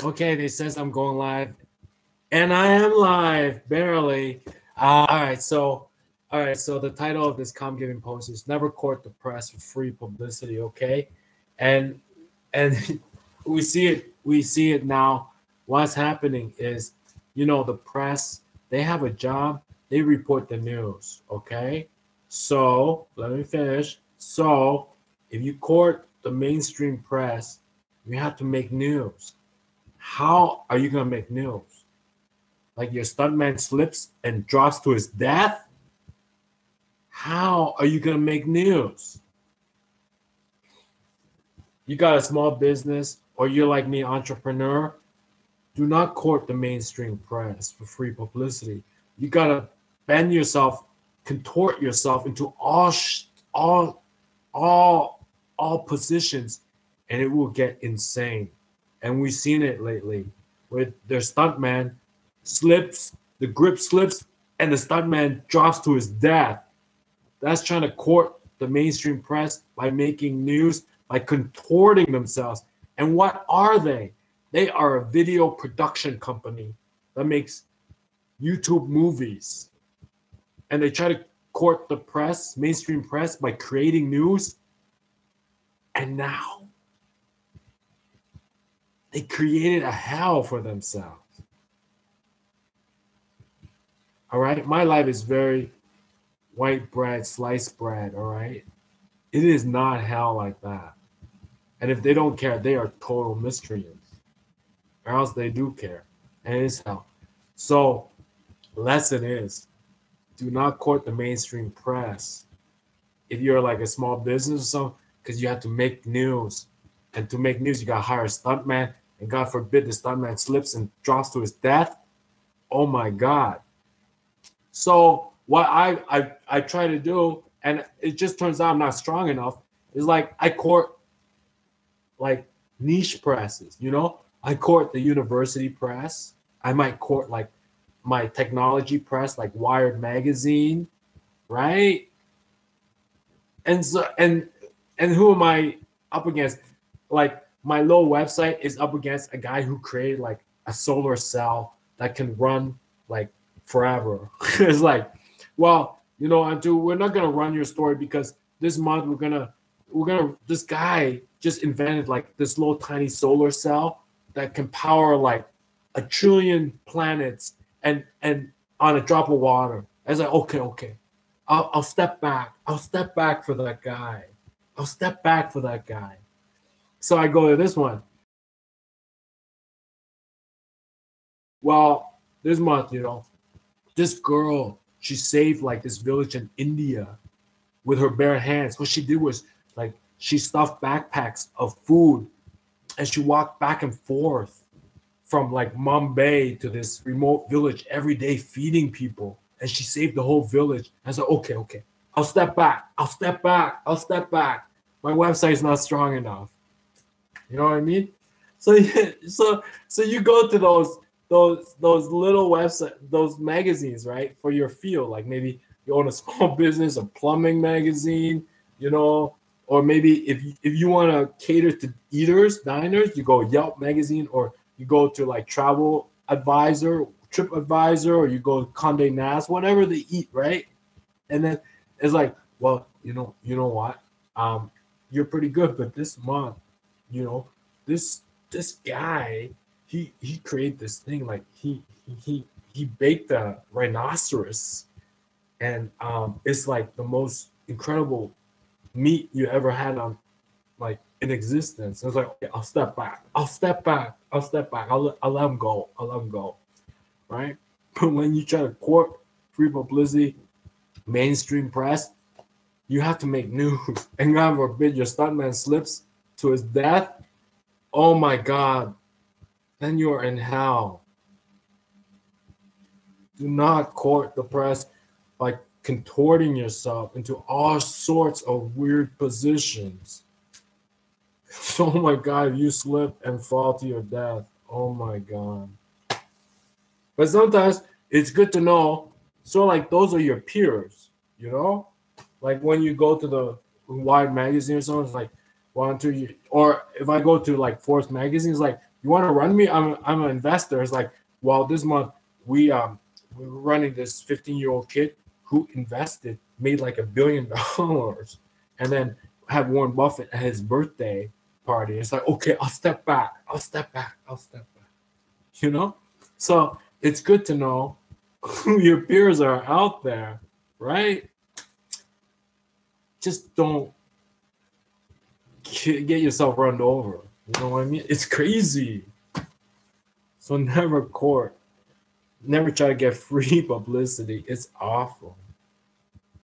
Okay, they says I'm going live, and I am live, barely. All right, so the title of this COMMGiving post is "Never Court the Press for Free Publicity." Okay, and we see it now. What's happening is, the press, they have a job. They report the news. Okay, so let me finish. So if you court the mainstream press, you have to make news. How are you going to make news? Like your stuntman slips and drops to his death? How are you going to make news? You got a small business, or you're like me, entrepreneur. Do not court the mainstream press for free publicity. You got to bend yourself, contort yourself into all positions, and it will get insane. And we've seen it lately where their stuntman slips, the grip slips, and the stuntman drops to his death. That's trying to court the mainstream press by making news, by contorting themselves. And what are they? They are a video production company that makes YouTube movies. And they try to court the press, mainstream press, by creating news. And now they created a hell for themselves. All right? My life is very white bread, sliced bread, all right? It is not hell like that. And if they don't care, they are total miscreants. Or else they do care. And it is hell. So, lesson is, do not court the mainstream press. If you're like a small business or something, because you have to make news. And to make news, you got to hire a stuntman. And God forbid the stuntman slips and drops to his death. Oh my God. So what I try to do, and it just turns out I'm not strong enough, is like I court like niche presses, I court the university press. I might court like my technology press, like Wired magazine, right? And so and who am I up against? Like my little website is up against a guy who created like a solar cell that can run like forever. It's like, well, AnhTu, we're not gonna run your story because this month this guy just invented like this little tiny solar cell that can power like 1 trillion planets and on a drop of water. I was like, okay. I'll step back. I'll step back for that guy. So I go to this one. Well, this month, this girl, she saved like this village in India with her bare hands. What she did was like she stuffed backpacks of food and she walked back and forth from like Mumbai to this remote village every day feeding people. And she saved the whole village. I said, okay. I'll step back. My website is not strong enough. You know what I mean? So you go to those little website, those magazines, right? For your field, like maybe you own a small business, a plumbing magazine, or maybe if you want to cater to eaters, diners, you go Yelp magazine, or you go to like Travel Advisor, Trip Advisor, or you go Condé Nast, whatever they eat, right? And then it's like, well, you know what? You're pretty good, but this month, this guy, he created this thing, like he baked a rhinoceros, and it's like the most incredible meat you ever had on like in existence. I was like, okay, I'll step back. I'll let him go. Right? But when you try to court free publicity, mainstream press, you have to make news. And God forbid your stuntman slips to his death. Oh my God. Then you are in hell. Do not court the press by contorting yourself into all sorts of weird positions. Oh my God, if you slip and fall to your death. Oh my God. But sometimes it's good to know, so like those are your peers, Like when you go to the Wired magazine or something, it's like 1, 2, or if I go to like Forbes magazine, it's like You want to run me? I'm an investor. It's like, well, this month we're running this 15-year-old kid who invested, made like $1 billion, and then had Warren Buffett at his birthday party. It's like, okay, I'll step back. You know? So it's good to know who your peers are out there, right? Just don't get yourself run over. You know what I mean? It's crazy. So never court. Never try to get free publicity. It's awful.